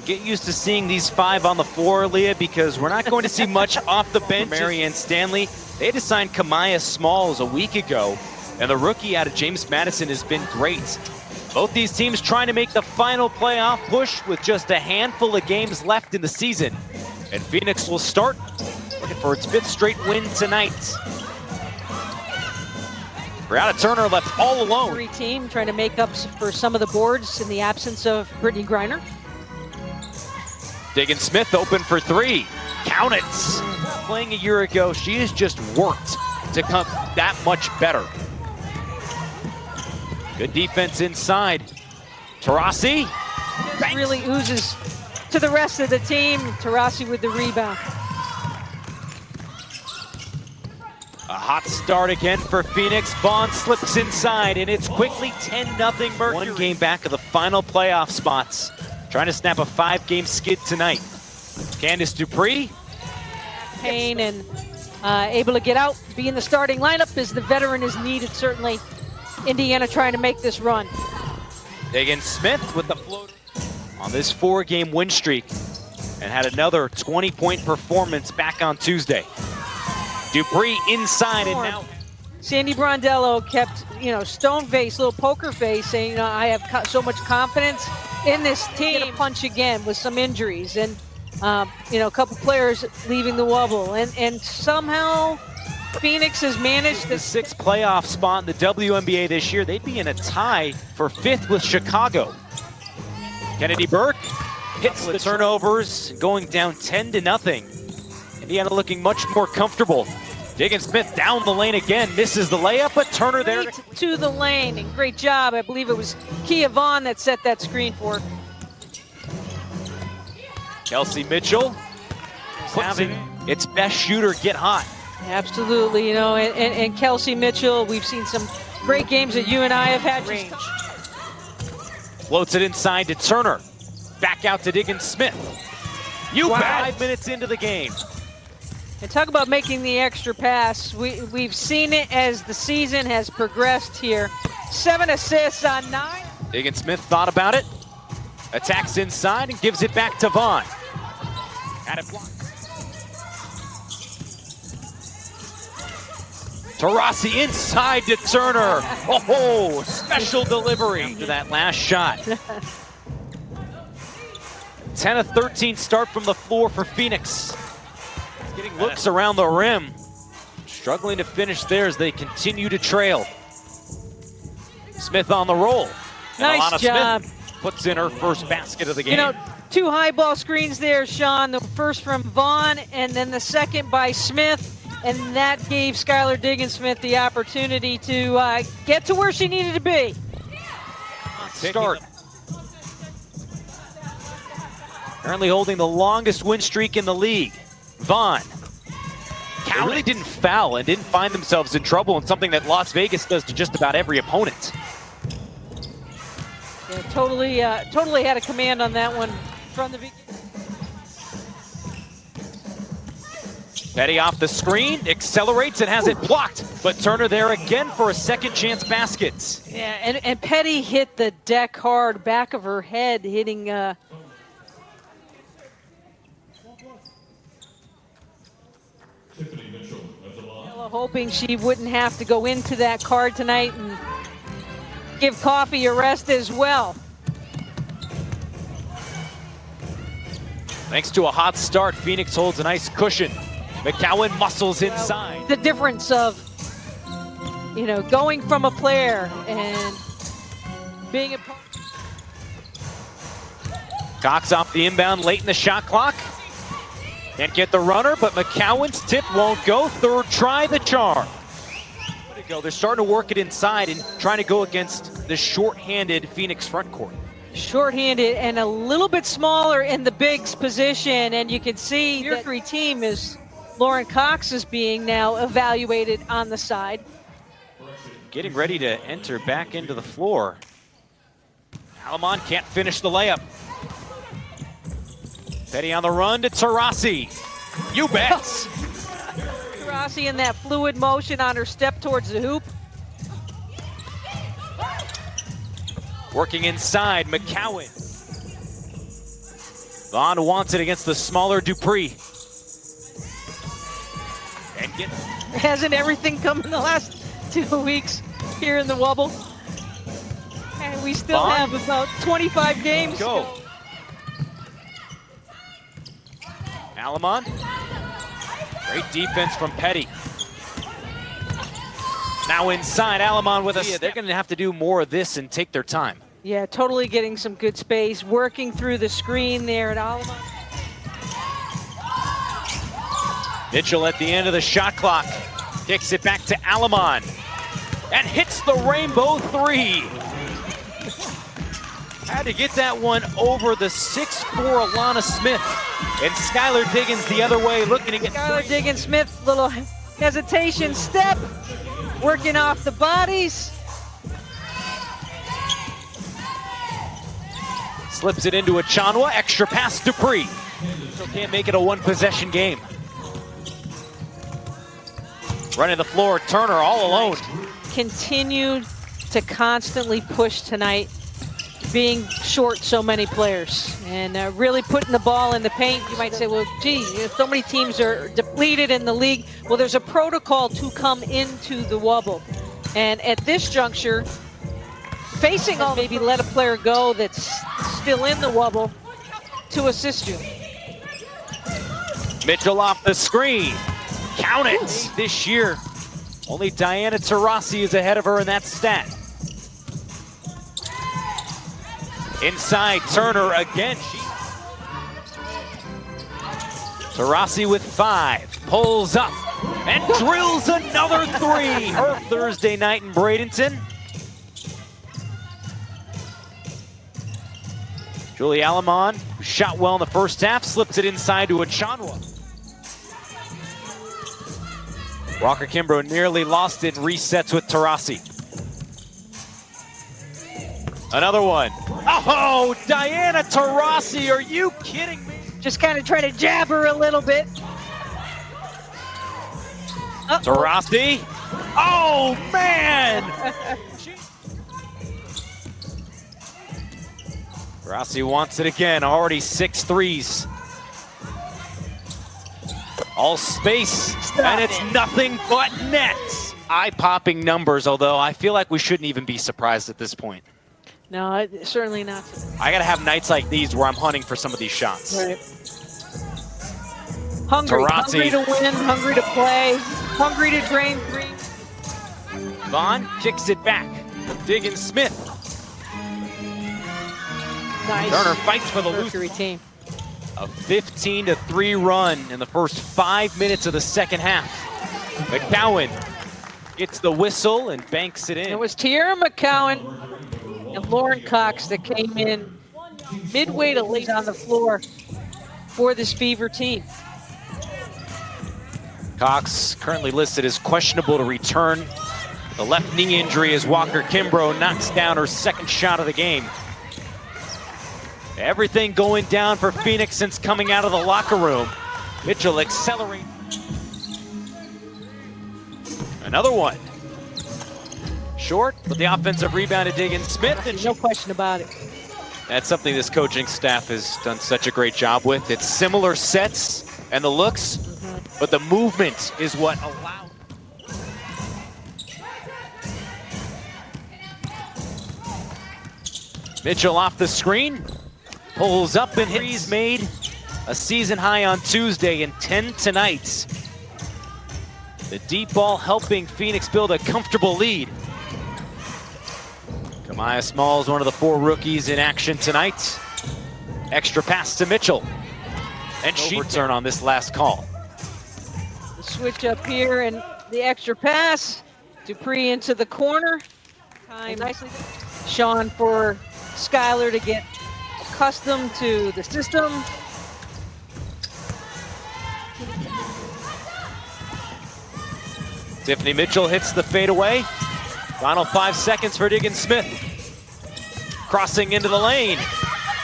Get used to seeing these 5 on the floor, Leah, because we're not going to see much off the bench. Marianne Stanley, they had to sign Kamaya Smalls a week ago, and the rookie out of James Madison has been great. Both these teams trying to make the final playoff push with just a handful of games left in the season. And Phoenix will start looking for its 5th straight win tonight. Brianna Turner left all alone. Team trying to make up for some of the boards in the absence of Brittany Griner. Diggin Smith open for 3. Count it. Playing a year ago, she has just worked to come that much better. Good defense inside. Taurasi really oozes to the rest of the team. Taurasi with the rebound. A hot start again for Phoenix. Vaughn slips inside, and it's quickly 10-0 Mercury. 1 game back of the final playoff spots. Trying to snap a 5-game skid tonight. Candice Dupree. Payne and able to get out, be in the starting lineup as the veteran is needed, certainly. Indiana trying to make this run. Diggin Smith with the floater on this 4-game win streak and had another 20-point performance back on Tuesday. Dupree inside and now. Sandy Brondello kept, stone face, little poker face, saying, I have so much confidence in this team. Get a punch again with some injuries and, a couple players leaving the wobble. And somehow Phoenix has managed the 6th playoff spot in the WNBA this year. They'd be in a tie for 5th with Chicago. Kennedy Burke hits the turnovers, going down 10-0. Indiana looking much more comfortable. Diggin Smith down the lane again, misses the layup, but Turner there to the lane, and great job. I believe it was Kia Vaughn that set that screen for. Kelsey Mitchell having its best shooter get hot. Absolutely, and Kelsey Mitchell, we've seen some great games that you and I have had. Range. Floats it inside to Turner. Back out to Diggin Smith. Wow. 5 minutes into the game. And talk about making the extra pass. We've seen it as the season has progressed here. 7 assists on 9. Diggin Smith thought about it. Attacks inside and gives it back to Vaughn. Had it blocked. Taurasi inside to Turner. Oh, special delivery to that last shot. 10 of 13 start from the floor for Phoenix. Getting looks around the rim. Struggling to finish there as they continue to trail. Smith on the roll. Nice job. Smith puts in her first basket of the game. 2 high ball screens there, Sean. The first from Vaughn and then the second by Smith. And that gave Skylar Diggin Smith the opportunity to get to where she needed to be. Start. Currently holding the longest win streak in the league. Vaughn. They really didn't foul and didn't find themselves in trouble, and something that Las Vegas does to just about every opponent. Yeah, totally had a command on that one from the beginning. Petty off the screen, accelerates and has it blocked, but Turner there again for a second chance basket. Yeah, and Petty hit the deck hard, back of her head, hitting hoping she wouldn't have to go into that card tonight and give Coffey a rest as well. Thanks to a hot start, Phoenix holds a nice cushion. McCowan muscles inside. The difference of, going from a player and being a part. Cox off the inbound late in the shot clock. Can't get the runner, but McCowan's tip won't go. Third try, the charm. They're starting to work it inside and trying to go against the short-handed Phoenix front court. Short-handed and a little bit smaller in the bigs position, and you can see the Mercury team is Lauren Cox is being now evaluated on the side. Getting ready to enter back into the floor. Alamon can't finish the layup. Petty on the run to Taurasi. You bet. Taurasi in that fluid motion on her step towards the hoop. Working inside, McCowan. Vaughn wants it against the smaller Dupree. And hasn't everything come in the last 2 weeks here in the Wubble? And we still Vaughn. have about 25 games. Go. Alamon. Great defense from Petty. Now inside, Alamon with a they're going to have to do more of this and take their time. Yeah, totally getting some good space, working through the screen there at Alamon. Mitchell at the end of the shot clock. Kicks it back to Alamon. And hits the rainbow three. Had to get that one over the 6'4" Alana Smith. And Skylar Diggins the other way, looking to get Skylar Diggins Smith, little hesitation step, working off the bodies. Slips it into Achanwa, extra pass Dupree. So can't make it a one-possession game. Running the floor, Turner all alone. Continued to constantly push tonight, being short so many players and really putting the ball in the paint. You might say, well, gee, so many teams are depleted in the league. Well, there's a protocol to come into the Wubble. And at this juncture, facing all, maybe let a player go that's still in the Wubble to assist you. Mitchell off the screen. Count it this year. Only Diana Taurasi is ahead of her in that stat. Inside, Turner again. Taurasi with 5, pulls up and drills another 3. Her Thursday night in Bradenton. Julie Alamon, who shot well in the first half, slips it inside to Achanwa. Walker Kimbrough nearly lost it, resets with Taurasi. Another one. Oh, Diana Taurasi, are you kidding me? Just kind of try to jab her a little bit. Taurasi. Oh, man! Taurasi wants it again, already 6 threes. All space, and it's nothing but nets. Eye-popping numbers, although I feel like we shouldn't even be surprised at this point. No, certainly not. I gotta have nights like these where I'm hunting for some of these shots. Right. Hungry to win, hungry to play, hungry to drain 3. Vaughn kicks it back. Diggins Smith. Nice. Turner fights for the Mercury team. A 15-3 run in the first 5 minutes of the second half. McCowan gets the whistle and banks it in. It was Tierra McCowan and Lauren Cox that came in midway to late on the floor for this Fever team. Cox currently listed as questionable to return. The left knee injury as Walker Kimbrough knocks down her second shot of the game. Everything going down for Phoenix since coming out of the locker room. Mitchell accelerates. Another one. Short, but the offensive rebound to Diggins Smith. And no question about it. That's something this coaching staff has done such a great job with. It's similar sets and the looks, but the movement is what allows. Mitchell off the screen. Pulls up and hits. Made a season high on Tuesday and 10 tonight. The deep ball helping Phoenix build a comfortable lead. Kamaya Smalls, one of the 4 rookies in action tonight. Extra pass to Mitchell. And she return on this last call. The switch up here and the extra pass. Dupree into the corner. Time nicely. Sean for Skylar to get accustomed to the system. Tiffany Mitchell hits the fadeaway. Final 5 seconds for Diggins Smith. Crossing into the lane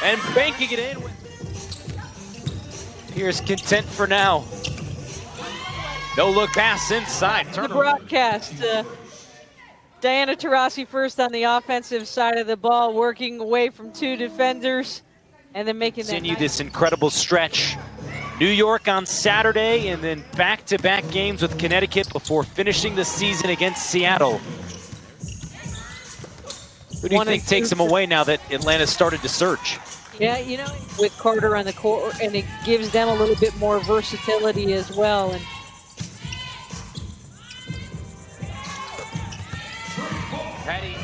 and banking it in. Here's content for now. No look pass inside. The broadcast. Diana Taurasi first on the offensive side of the ball, working away from 2 defenders. and then making that continue this incredible stretch. New York on Saturday, and then back-to-back games with Connecticut before finishing the season against Seattle. Who do you think takes them away now that Atlanta started to surge? Yeah, you know, with Carter on the court, and it gives them a little bit more versatility as well. And Petty,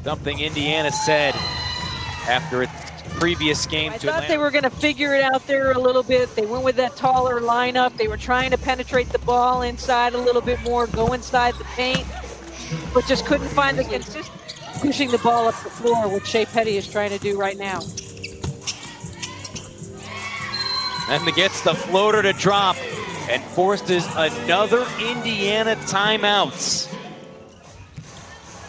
something Indiana said after its previous game to Atlanta. I thought they were going to figure it out there a little bit. They went with that taller lineup. They were trying to penetrate the ball inside a little bit more, go inside the paint, but just couldn't find the consistency. Pushing the ball up the floor, which Shea Petty is trying to do right now. And gets the floater to drop and forces another Indiana timeout.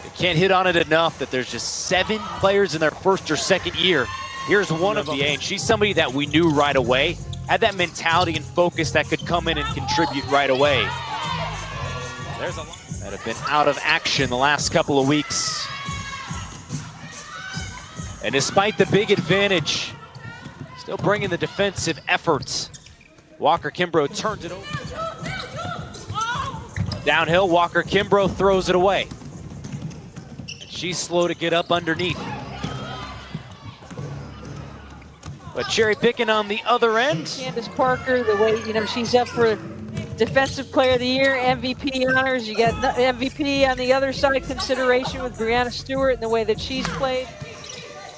They can't hit on it enough that there's just 7 players in their first or second year. Here's one of them, and she's somebody that we knew right away, had that mentality and focus that could come in and contribute right away. There's a lot that have been out of action the last couple of weeks. And despite the big advantage, still bringing the defensive efforts. Walker Kimbrough turns it over. Downhill, Walker Kimbrough throws it away. And she's slow to get up underneath. But cherry picking on the other end. Candace Parker, the way, you know, she's up for Defensive Player of the Year, MVP honors. You got MVP on the other side consideration with Breanna Stewart and the way that she's played.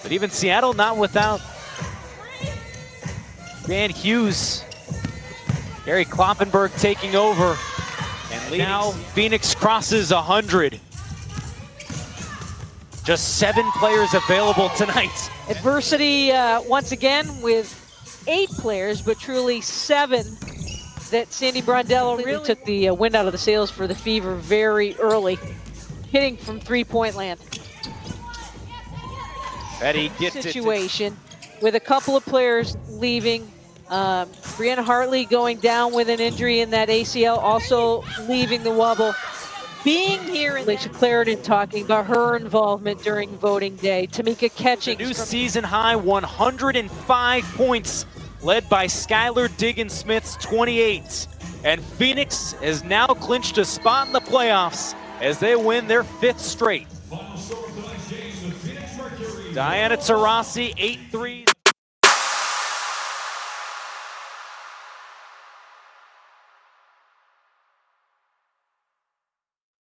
But even Seattle not without Van Hughes. Gary Kloppenberg taking over. And now Phoenix crosses 100. Just 7 players available tonight. Adversity once again with 8 players, but truly 7 that Sandy Brondello really took the wind out of the sails for the Fever very early, hitting from three-point land. Petty gets situation with a couple of players leaving. Brianna Hartley going down with an injury in that ACL, also leaving the Wubble. Being here, and Alicia Clarendon talking about her involvement during voting day. Tamika Catchings. New season high 105 points, led by Skylar Diggins-Smith's 28. And Phoenix has now clinched a spot in the playoffs as they win their 5th straight. Diana Taurasi, 8 threes.